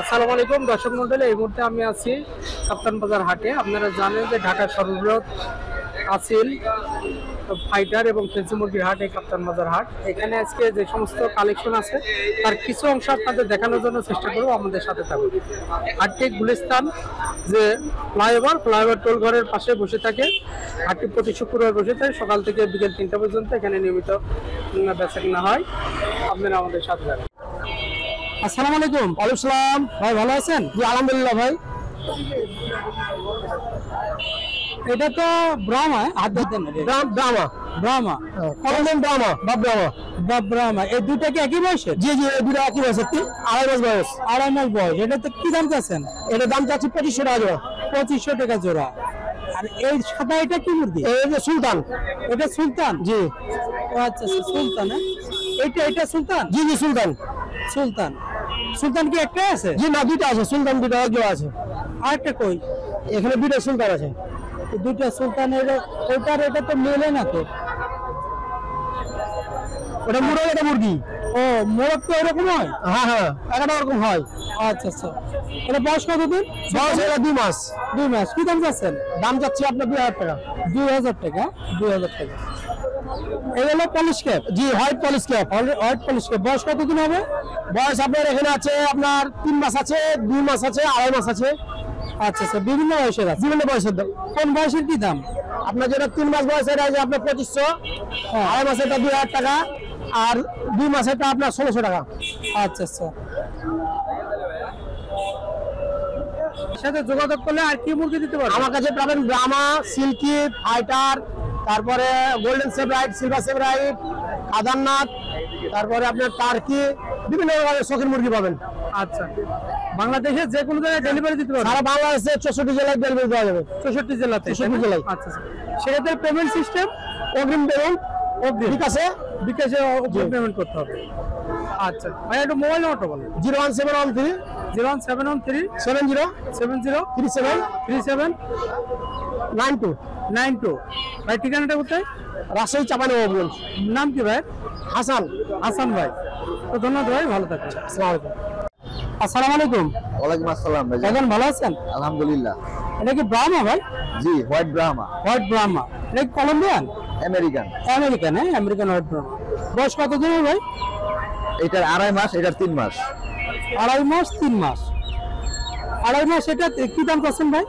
আসসালামু আলাইকুম দর্শক মন্ডলী, এই মুহূর্তে আমি আছি কাপ্তান বাজার হাটে। আপনারা জানেন যে ঢাকার সর্ববৃহৎ আসিল ফাইটার এবং ফেন্সি মুরগির হাট এই কাপ্তান বাজার হাট। এখানে আজকে যে সমস্ত কালেকশন আছে তার কিছু অংশ আপনাদের দেখানোর জন্য চেষ্টা করবো, আমাদের সাথে থাকুন। হাটটি গুলিস্তান যে ফ্লাইওভার টোল ঘরের পাশে বসে থাকে। হাটটি প্রতি শুক্রবার বসে থাকে সকাল থেকে বিকেল 3টা পর্যন্ত। এখানে নিয়মিত বেচা কিনা হয়। আপনারা আমাদের সাথে থাকুন। আসসালামু আলাইকুম। ওয়ালাইকুম আসসালাম। ভাই ভালো আছেন? জি আলহামদুলিল্লাহ। ভাই এটা তো ব্রাহ্মা, ব্রাহ্মা এই দুটা কি একই বয়সের? জি জি, এই দুটা একই বয়সের। 2.5 মাস বয়স। এটা তো কি দাম চাচ্ছেন? এটা দাম চাচ্ছি 2500 টাকা জোড়া। 2500 টাকা জোড়া। আর এই সাদা এটা কি মুরগি? এটা সুলতান। এটা সুলতান? জি। আচ্ছা সুলতান। এটা সুলতান? জি জি সুলতান। সুলতান কি একটা আছে? জি না, দুইটা আছে। সুলতান দুইটা জোড়া আছে। আরেকটা কই? এখানে দুইটা সুলতান আছে। দুইটা সুলতানের ওটার এটা তো মেলে না তো। ওটা মোরগ, এটা মুরগি। ও মোরগ তো এরকম হয়? হ্যাঁ হ্যাঁ, একটা এরকম হয়। আচ্ছা আচ্ছা। এটা বয়স কতদিন? বয়স এটা 2 মাস। 2 মাস। কি দাম চাচ্ছেন? দাম চাচ্ছি আপনার 2000 টাকা। 2000 টাকা। 2000 টাকা। এগুলো পলিশ ক্যাপ? জি white polish cap. White polish cap. বয়স কতদিন হবে? বয়স আপনার এখানে আছে আপনার 3 মাস আছে, 2 মাস আছে, 2.5 মাস আছে। আচ্ছা আচ্ছা, বিভিন্ন বয়সের আছে। বিভিন্ন বয়সের দাম। কোন বয়সের কি দাম? আপনার যেটা 3 মাস বয়স এটা আছে আপনার 2500, 2.5 মাসেরটা 2000 টাকা, আর 2 মাসেরটা আপনার 1600 টাকা। আচ্ছা আচ্ছা। সাথে যোগাযোগ করলে আর কি মুরগি দিতে পারবেন? আমার কাছে পাবেন ব্রাহ্মা, সিল্কি, ফাইটার, তারপরে golden Sebright, silver Sebright, Kadaknath, তারপরে আপনার টার্কি, বিভিন্ন ধরনের শৌখিন মুরগি পাবেন। আচ্ছা, বাংলাদেশে যে কোনো জায়গায় ডেলিভারি দিতে পারবেন? সারা বাংলাদেশে 64 জেলায় ডেলিভারি দেওয়া যাবে। 64 জেলাতে? 64 জেলায়। আচ্ছা, সেটাতে পেমেন্ট সিস্টেম? অগ্রিম পেমেন্ট। বিকাশে পেমেন্ট করতে হবে। আচ্ছা ভাই, একটু মোবাইল নাম্বারটা বলেন। 01713 3792 ভাই। ঠিকানাটা কোথায়? রাজশাহী চাঁপাইনবাবগঞ্জ। নাম কি ভাই? হাসান ভাই। তো ধন্যবাদ ভাই, ভালো থাকবেন। আসসালামু আলাইকুম। ওয়ালাইকুম আসসালাম ভাই। এখন ভালো আছেন? আলহামদুলিল্লাহ। এটা কি ব্রাহ্মা ভাই? জি হোয়াইট ব্রাহ্মা। এটা কি Colombian? American. American white Brahma. বয়স কতদিন ভাই? এটার 2.5 মাস, এটার 3 মাস। 2.5 মাস 3 মাস। 2.5 মাস। এটা কি দাম করছেন ভাই?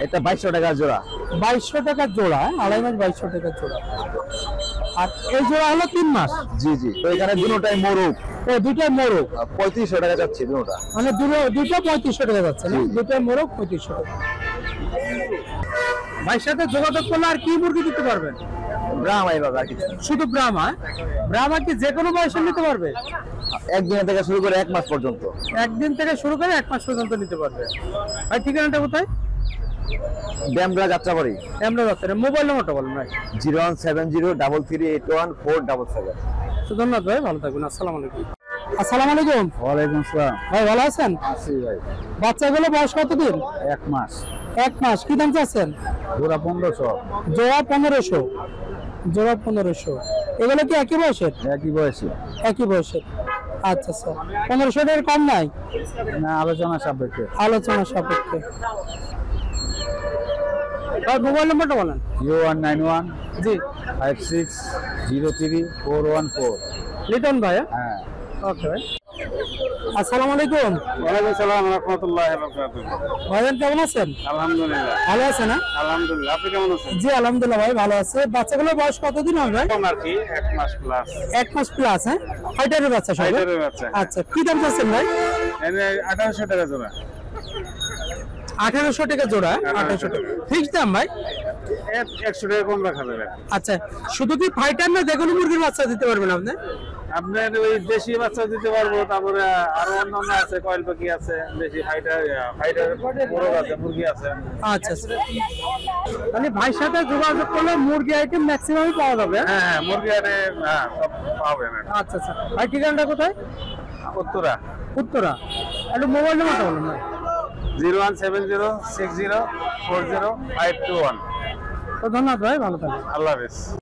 এটা 2200 টাকা জোড়া। 2200 টাকা জোড়া। 2.5 মাস 2200 টাকা জোড়া। আর এই জোড়া হলো 3 মাস। জি জি। তো এখানে দুটোটাই মোরগ। ও দুইটাই মোরগ। 3500 টাকা যাচ্ছে দুটোটা। মানে দুইটা 3500 টাকা যাচ্ছে না? দুইটাই মোরগ 3500 টাকা। ভাইয়ের সাথে যোগাযোগ করলে আর কি মুরগি দিতে পারবেন? ব্রাহ্মা এবার আর কিছু। শুধু ব্রাহ্মা? ব্রাহ্মা কি যে কোনো বয়সে নিতে পারবে? একদিন থেকে শুরু করে 1 মাস পর্যন্ত। একদিন থেকে শুরু করে 1 মাস পর্যন্ত নিতে পারবে। ভাই ঠিকানাটা কোথায়? ড্যামরা যাত্রাবাড়ি। মোবাইল নাম্বারটা বলেন ভাই। 01703381477। তো ধন্যবাদ ভাই, ভালো থাকবেন। আসসালামু আলাইকুম। আসসালামু আলাইকুম। ওয়ালাইকুম আসসালাম। ভাই ভালো আছেন? আছি ভাই। বাচ্চাগুলো বয়স কতদিন? 1 মাস। 1 মাস। কি দাম চাচ্ছেন? জোড়া 1500। জোড়া 1500। এগুলো কি একই বয়সের? একই বয়সী। একই বয়সের। আচ্ছা আচ্ছা। 1500 টাকার কম নাই? না, আলোচনা সাপেক্ষে। মোবাইল নাম্বারটা বলেন। 0191 জি 5603 414। লিটন ভাই? হ্যাঁ। ওকে ভাই। আসসালামু আলাইকুম। ওয়ালাইকুম আসসালাম ওয়া রাহমাতুল্লাহি ওয়া বারাকাতুহু। ভাইজান কেমন আছেন? আলহামদুলিল্লাহ। ভালো আছেন? না আলহামদুলিল্লাহ। আপনি কেমন আছেন? জি আলহামদুলিল্লাহ ভাই, ভালো আছে। বাচ্চাগুলোর বয়স কতদিন হবে ভাই? কম আর কি, 1 মাস প্লাস। 1 মাস প্লাস। হ্যাঁ, ফাইটারের বাচ্চা সব? ফাইটারের বাচ্চা। আচ্ছা, কি দাম চাচ্ছেন ভাই? এনে 1800 টাকা জোড়া। 1800 টাকা জোড়া। 1800 টাকা ফিক্স দাম ভাই? 100 টাকা কম রাখা যাবে। আচ্ছা, শুধু কি ফাইটার না যেকোনো মুরগির বাচ্চা দিতে পারবেন আপনি? আপনার ওই দেশি বাচ্চা দিতে পারবো, তারপরে আরো অন্যান্য আছে, কয়েল পাখি আছে, দেশি ফাইটার মোরগ আছে, মুরগি আছে। আচ্ছা, মানে ভাইয়ের সাথে যোগাযোগ করলে মুরগি আইটেম ম্যাক্সিমামই পাওয়া যাবে। হ্যাঁ, মুরগি আরে সব পাবেন। আচ্ছা আচ্ছা ভাই, ঠিকানাটা কোথায়? উত্তরা। একটু মোবাইল নাম্বারটা বলুন ভাই। 01706040521। তো ধন্যবাদ ভাই, ভালো থাকবেন। আল্লাহ হাফেজ।